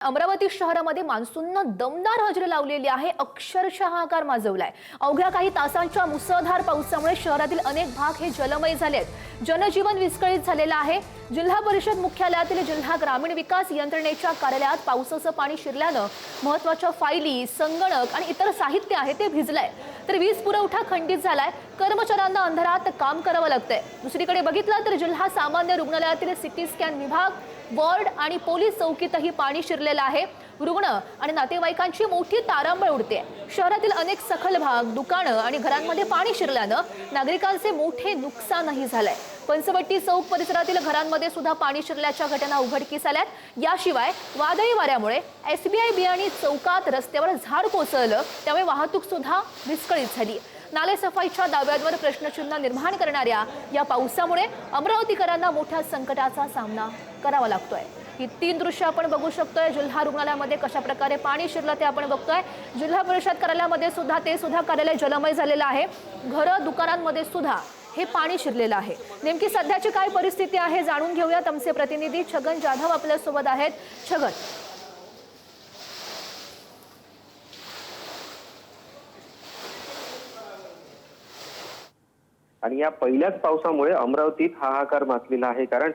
अमरावती शहरामध्ये मान्सूननं दमदार हजेरी लावलेली आहे. अक्षरशः हाहाकार माजवलाय. अवघ्या काही तासांच्या मुसळधार पावसामुळे शहरातील अनेक भाग हे जलमय झालेत. जनजीवन विस्कळीत झालेलं आहे. जिल्हा परिषद मुख्यालयातील जिल्हा ग्रामीण विकास यंत्रणेच्या कार्यालयात पावसाचं पाणी शिरल्यानं महत्त्वाच्या फाईली, संगणक आणि इतर साहित्य आहे ते भिजलंय. तर वीज पुरवठा खंडित झालाय. कर्मचाऱ्यांना अंधारात काम करावं लागतंय. दुसरीकडे बघितलं तर जिल्हा सामान्य रुग्णालयातील सिटी स्कॅन विभाग, वॉर्ड आणि पोलीस चौकीतही पाणी शिरलेलं आहे. रुग्ण आणि नातेवाईकांची मोठी तारांबळ उडते. शहरातील अनेक सखल भाग, दुकानं आणि घरांमध्ये पाणी शिरल्यानं नागरिकांचे मोठे नुकसानही झालंय. पंचवटी चौक परिसरातील घरांमध्ये सुद्धा पाणी शिरल्याच्या घटना उघडकीस आल्यात. याशिवाय वादळी वाऱ्यामुळे SBI बियाणी चौकात रस्त्यावर झाड कोसळलं, त्यामुळे वाहतूक सुद्धा विस्कळीत झाली. नाले सफाईच्या दाव्यांवर प्रश्नचिन्ह निर्माण करणाऱ्या या पावसामुळे अमरावतीकरांना मोठ्या संकटाचा सामना करावा लागतोय. ही 3 दृश्य आपण बघू शकतोय. जिल्हा रुग्णालयामध्ये कशा प्रकारे पाणी शिरलं ते आपण बघतोय. जिल्हा परिषद कार्यालयामध्ये सुद्धा कार्यालय जलमय झालेलं आहे. घरं, दुकानांमध्ये सुद्धा हे पाणी शिरलेलं आहे. नेमकी सध्याची काय परिस्थिती आहे जाणून घेऊयात. आमचे प्रतिनिधी छगन जाधव आपल्या सोबत आहेत. छगन, आणि या पहिल्याच पावसामुळे अमरावतीत हाहाकार माजलेला आहे. कारण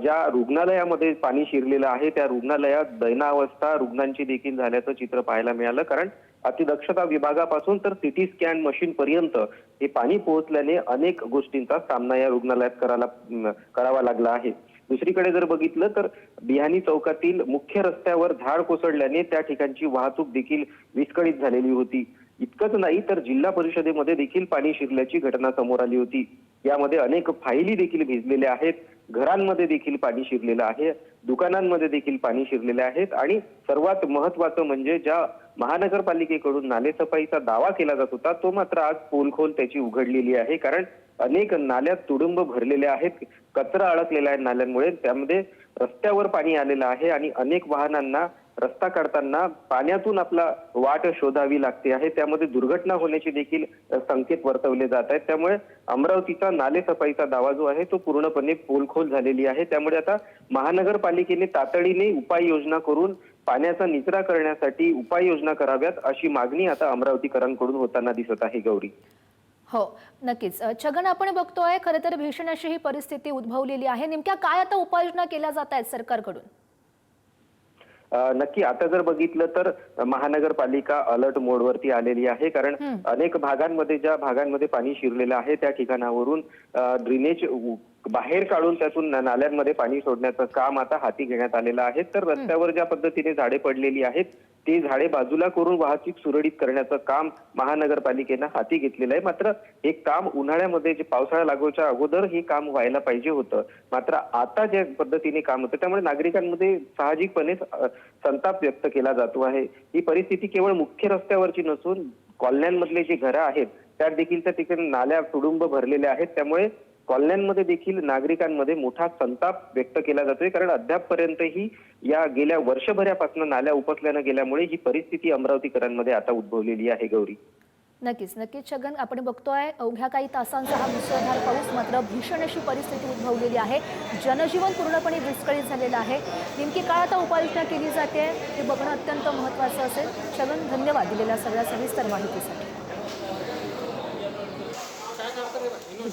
ज्या रुग्णालयामध्ये पाणी शिरलेलं आहे त्या रुग्णालयात दैनावस्था रुग्णांची देखील झाल्याचं चित्र पाहायला मिळालं. कारण अतिदक्षता विभागापासून तर सिटी स्कॅन मशीन पर्यंत हे पाणी पोहोचल्याने अनेक गोष्टींचा सामना या रुग्णालयात करावा लागला आहे. दुसरीकडे जर बघितलं तर बिहानी चौकातील मुख्य रस्त्यावर झाड कोसळल्याने त्या ठिकाणची वाहतूक देखील विस्कळीत झालेली होती. इतकंच नाही तर जिल्हा परिषदेमध्ये देखील पाणी शिरल्याची घटना समोर आली होती. यामध्ये अनेक फाईली देखील भिजलेल्या आहेत. घरांमध्ये देखील पाणी शिरलेलं आहे. दुकानांमध्ये देखील पाणी शिरलेले आहेत. आणि सर्वात महत्त्वाचं म्हणजे ज्या महानगरपालिकेकडून नालेसफाईचा दावा केला जात होता तो मात्र आज पोलखोल त्याची उघडलेली आहे. कारण अनेक नाल्यात तुडुंब भरलेले आहेत. कचरा अडकलेला आहे नाल्यांमुळे. त्यामध्ये रस्त्यावर पाणी आलेलं आहे आणि अनेक वाहनांना रस्ता काढताना पाण्यातून आपला वाट शोधावी लागते आहे. त्यामध्ये दुर्घटना होण्याचे देखील संकेत वर्तवले जात आहेत. त्यामुळे अमरावतीचा नालेसफाईचा दावा जो आहे तो पूर्णपणे पोलखोल झालेली आहे. त्यामुळे आता महानगरपालिकेने तातडीने उपाययोजना करून पाण्याचा निचरा करण्यासाठी उपाययोजना कराव्यात अशी मागणी आता अमरावतीकरांकडून होताना दिसत आहे. गौरी, हो नक्कीच. छगन, आपण बघतोय खरं तर भीषण अशी ही परिस्थिती उद्भवलेली आहे. नेमक्या काय आता उपाययोजना केल्या जात आहेत सरकारकडून? नक्की आता जर बघितलं तर महानगरपालिका अलर्ट मोडवरती आलेली आहे. कारण अनेक भागांमध्ये ज्या भागांमध्ये पाणी शिरलेलं आहे त्या ठिकाणावरून ड्रेनेज बाहेर काढून त्यातून नाल्यांमध्ये पाणी सोडण्याचं काम आता हाती घेण्यात आलेलं आहे. तर रस्त्यावर ज्या पद्धतीने झाडे पडलेली आहेत ती झाडे बाजूला करून वाहतूक सुरळीत करण्याचं काम महानगरपालिकेनं हाती घेतलेलं आहे. मात्र हे काम उन्हाळ्यामध्ये जे पावसाळा लागूच्या अगोदर हे काम व्हायला पाहिजे होतं. मात्र आता ज्या पद्धतीने काम होतं त्यामुळे नागरिकांमध्ये साहजिकपणे संताप व्यक्त केला जातो आहे. ही परिस्थिती केवळ मुख्य रस्त्यावरची नसून कॉलन्यांमधले जे घरं आहेत त्यात देखील त्या ठिकाणी नाल्या तुडुंब भरलेल्या आहेत. त्यामुळे कॉलन्यांमध्ये देखील नागरिकांमध्ये मोठा संताप व्यक्त केला जातोय. कारण अद्यापपर्यंतही या गेल्या वर्षभरापासून नाल्या उपसल्यानं गेल्यामुळे ही परिस्थिती अमरावतीकरांमध्ये आता उद्भवलेली आहे. गौरी, नक्कीच छगन, आपण बघतोय अवघ्या काही तासांचा हा मुसळधार पाऊस मात्र भीषण अशी परिस्थिती उद्भवलेली आहे. जनजीवन पूर्णपणे विस्कळीत झालेलं आहे. नेमकी काय आता उपाययोजना केली जाते हे बघणं अत्यंत महत्त्वाचं असेल. छगन, धन्यवाद दिलेल्या सगळ्या सविस्तर माहितीसाठी.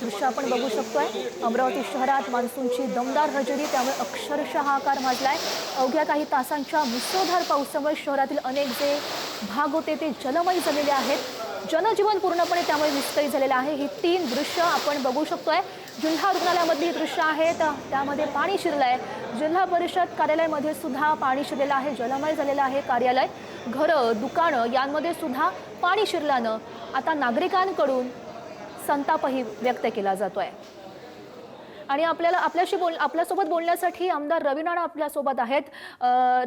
दृश्य आपण बघू शकतोय. अमरावती शहरात मान्सूनची दमदार हजेरी, त्यामुळे अक्षरशः हाहाकार माजलाय. अवघ्या काही तासांच्या मुसळधार पावसामुळे शहरातील अनेक जे भाग होते ते जलमय झालेले आहेत. जनजीवन पूर्णपणे त्यामुळे विस्कळीत झालेलं आहे. ही 3 दृश्य आपण बघू शकतोय. जिल्हा रुग्णालयामधली दृश्य आहेत, त्यामध्ये पाणी शिरलंय. जिल्हा परिषद कार्यालयामध्ये सुद्धा पाणी शिरलेलं आहे, जलमय झालेलं आहे कार्यालय. घरं, दुकानं यांमध्ये सुद्धा पाणी शिरल्यानं आता नागरिकांकडून संतापही व्यक्त केला जातोय. आणि आपल्यासोबत बोलण्यासाठी आमदार रवी नाना आपल्यासोबत आहेत.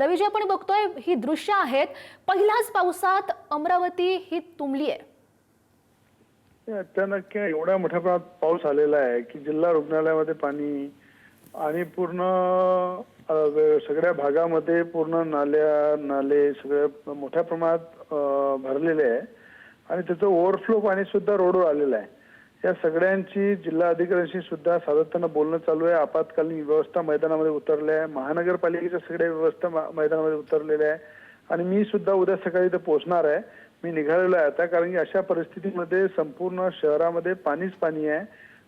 रवीजी, आपण बघतोय ही दृश्य आहेत. पहिल्याच पावसात अमरावती ही तुंबली आहे. अचानक एवढ्या मोठ्या प्रमाणात पाऊस आलेला आहे की जिल्हा रुग्णालयामध्ये पाणी आणि पूर्ण सगळ्या भागामध्ये पूर्ण नाले सगळे मोठ्या प्रमाणात भरलेले आहे आणि त्याचं ओव्हरफ्लो पाणी सुद्धा रोडवर आलेलं आहे. या सगळ्यांची जिल्हा अधिकाऱ्यांशी सुद्धा सातत्यानं बोलणं चालू आहे. आपत्कालीन व्यवस्था मैदानामध्ये उतरल्या आहे. महानगरपालिकेच्या सगळ्या व्यवस्था मैदानामध्ये उतरलेल्या आहे आणि मी सुद्धा उद्या सकाळी इथे पोहोचणार आहे. मी निघालेलो आहे आता, कारण की अशा परिस्थितीमध्ये संपूर्ण शहरामध्ये पाणीच पाणी आहे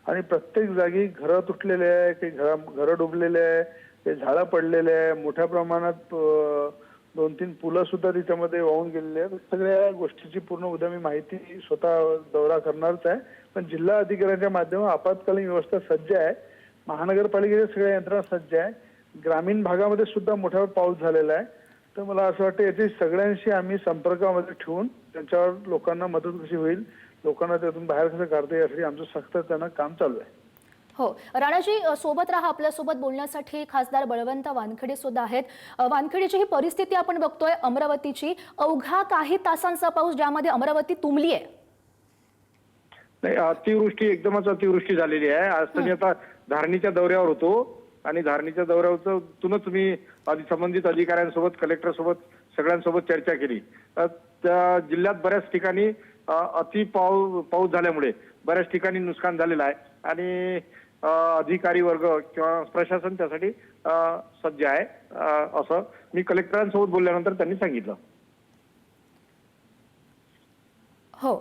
आणि प्रत्येक जागी घरं तुटलेले आहे, काही घरं डुबलेले आहे, काही झाडं पडलेले आहे, मोठ्या प्रमाणात 2-3 पुलं सुद्धा त्याच्यामध्ये वाहून गेलेले आहेत. सगळ्या गोष्टीची पूर्ण उद्या मी माहिती स्वतः दौरा करणारच आहे. पण जिल्हा अधिकाऱ्यांच्या माध्यमातून आपत्कालीन व्यवस्था सज्ज आहे. महानगरपालिकेच्या सगळ्या यंत्रणा सज्ज आहे. ग्रामीण भागामध्ये सुद्धा मोठा पाऊस झालेला आहे. तर मला असं वाटतं याची सगळ्यांशी आम्ही संपर्कामध्ये ठेवून त्यांच्यावर लोकांना मदत कशी होईल, लोकांना त्यातून बाहेर कसं काढता येईल यासाठी आमचं सातत्यानं काम चालू आहे. हो, राणाजी सोबत राहा. आपल्यासोबत बोलण्यासाठी खासदार बळवंत वानखेडे सुद्धा आहेत. वानखेडेची ही परिस्थिती आपण बघतोय अमरावतीची, अवघा काही तासांचा पाऊस ज्यामध्ये अमरावती तुंबली आहे. नाही, अतिवृष्टी एकदमच अतिवृष्टी झालेली आहे. आज तर मी आता धारणीच्या दौऱ्यावर होतो आणि धारणीच्या दौऱ्यावरूनच मी संबंधित अधिकाऱ्यांसोबत, कलेक्टर सोबत, सगळ्यांसोबत चर्चा केली. त्या जिल्ह्यात बऱ्याच ठिकाणी अति पाऊस झाल्यामुळे बऱ्याच ठिकाणी नुकसान झालेलं आहे आणि अधिकारी वर्ग किंवा प्रशासन त्यासाठी सज्ज आहे, असं मी कलेक्टरांसोबत बोलल्यानंतर त्यांनी सांगितलं. हो,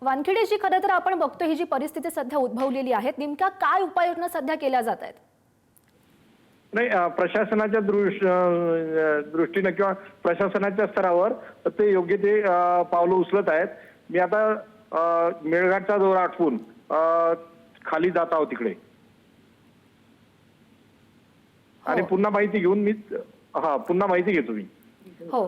वानखेडेजी, खरं तर आपण बघतो ही जी परिस्थिती सध्या उद्भवलेली आहे, नेमक्या काय उपाययोजना सध्या केल्या जात आहेत? नाही, प्रशासनाच्या दृष्टीने किंवा प्रशासनाच्या स्तरावर ते योग्य ते पावलं उचलत आहेत. मी आता मेळघाटचा दौरा आटपून खाली जात आहोत तिकडे आणि पुन्हा माहिती घेऊन मी पुन्हा माहिती घेतो मी. हो,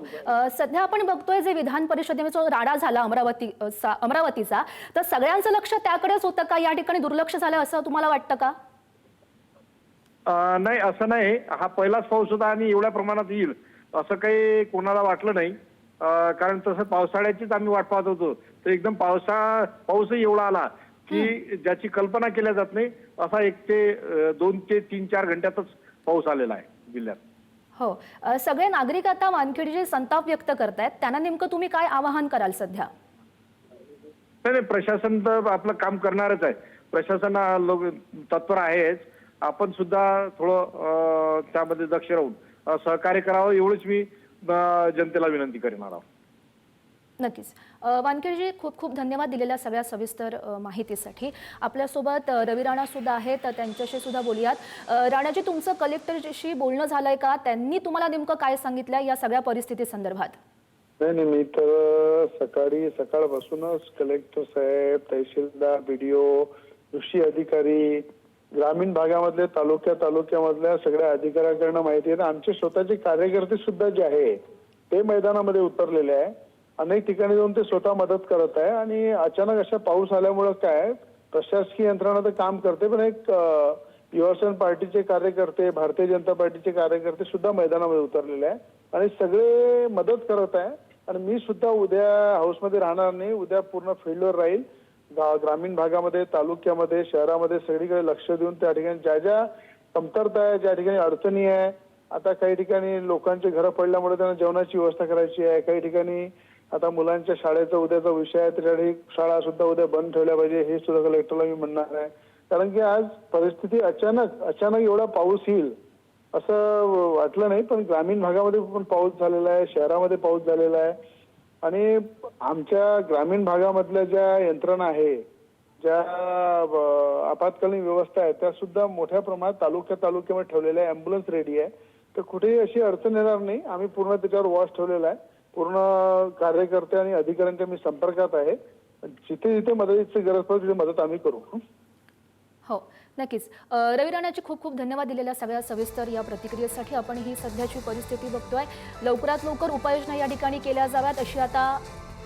सध्या आपण बघतोय जे विधान परिषदेचा राडा झाला अमरावतीचा, तर सगळ्यांचं लक्ष त्याकडेच होतं का? या ठिकाणी दुर्लक्ष झालं असं तुम्हाला वाटतं का? नाही, असं नाही. हा पहिलाच पाऊस होता आणि एवढ्या प्रमाणात येईल असं काही कोणाला वाटलं नाही. कारण तसं पावसाळ्याचीच आम्ही वाट पाहत होतो. तर एकदम पाऊसही एवढा आला की ज्याची कल्पना केल्या जात नाही असा 2 ते 3-4 घंट्यातच पाऊस आलेला आहे जिल्ह्यात. हो, सगळे नागरिक आता वानखेडेचे संताप व्यक्त करतायत, त्यांना नेमकं तुम्ही काय आवाहन कराल सध्या? नाही, प्रशासन तर आपलं काम करणारच आहे. प्रशासन लोक तत्पर आहेच. आपण सुद्धा थोडं त्यामध्ये दक्ष राहून सहकार्य करावं एवढंच मी जनतेला विनंती करणार आहोत. नक्कीच. वानखेडेजी, खूप खूप धन्यवाद दिलेल्या सगळ्या सविस्तर माहितीसाठी. आपल्यासोबत रवी राणा सुद्धा आहेत, तर त्यांच्याशी सुद्धा बोलूयात. राणाजी, तुमचं कलेक्टरशी बोलणं झालंय का? त्यांनी तुम्हाला नेमकं काय सांगितलं या सगळ्या परिस्थिती संदर्भात? नाही, मी तर सकाळपासूनच कलेक्टर साहेब, तहसीलदार, BDO, कृषी अधिकारी, ग्रामीण भागामधले तालुक्यामधल्या सगळ्या अधिकाऱ्यांकडनं माहिती आहे. आमचे स्वतःचे कार्यकर्ते सुद्धा जे आहे ते मैदानामध्ये उतरलेले आहे. अनेक ठिकाणी जाऊन ते स्वतः मदत करत आहे आणि अचानक अशा पाऊस आल्यामुळे काय प्रशासकीय यंत्रणा तर काम करते, पण एक युवासेना पार्टीचे कार्यकर्ते, भारतीय जनता पार्टीचे कार्यकर्ते सुद्धा मैदानामध्ये उतरलेले आहे आणि सगळे मदत करत आहे. आणि मी सुद्धा उद्या हाऊसमध्ये राहणार नाही. उद्या पूर्ण फील्डवर राहील. ग्रामीण भागामध्ये, तालुक्यामध्ये, शहरामध्ये सगळीकडे लक्ष देऊन त्या ठिकाणी ज्या ज्या कमतरता आहे, ज्या ठिकाणी अडचणी आहे, आता काही ठिकाणी लोकांचे घरं पडल्यामुळे त्यांना जेवणाची व्यवस्था करायची आहे, काही ठिकाणी आता मुलांच्या शाळेचा उद्याचा विषय आहे, त्यासाठी शाळा सुद्धा उद्या बंद ठेवल्या पाहिजे हे सुद्धा कलेक्टरला मी म्हणणार आहे. कारण की आज परिस्थिती अचानक एवढा पाऊस येईल असं वाटलं नाही. पण ग्रामीण भागामध्ये पण पाऊस झालेला आहे, शहरामध्ये पाऊस झालेला आहे आणि आमच्या ग्रामीण भागामधल्या ज्या यंत्रणा आहे, ज्या आपत्कालीन व्यवस्था आहे, त्या सुद्धा मोठ्या प्रमाणात तालुक्यामध्ये ठेवलेल्या आहे. अँब्युलन्स रेडी आहे, तर कुठेही अशी अडचण येणार नाही. आम्ही पूर्ण त्याच्यावर वॉच ठेवलेला आहे. पूर्ण कार्यकर्ते आणि अधिकाऱ्यांच्या मी संपर्कात आहे. जिथे जिथे मदतीची गरज पडेल तिथे मदत आम्ही करू. हो, नक्कीच. रवी राणाची खूप खूप धन्यवाद दिलेल्या सगळ्या सविस्तर या प्रतिक्रियेसाठी. आपण ही सध्याची परिस्थिती बघतोय. लवकरात लवकर उपाययोजना या ठिकाणी केल्या जाव्यात अशी आता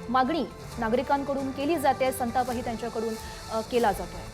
मागणी नागरिकांकडून केली जाते. संतापही त्यांच्याकडून केला जातोय.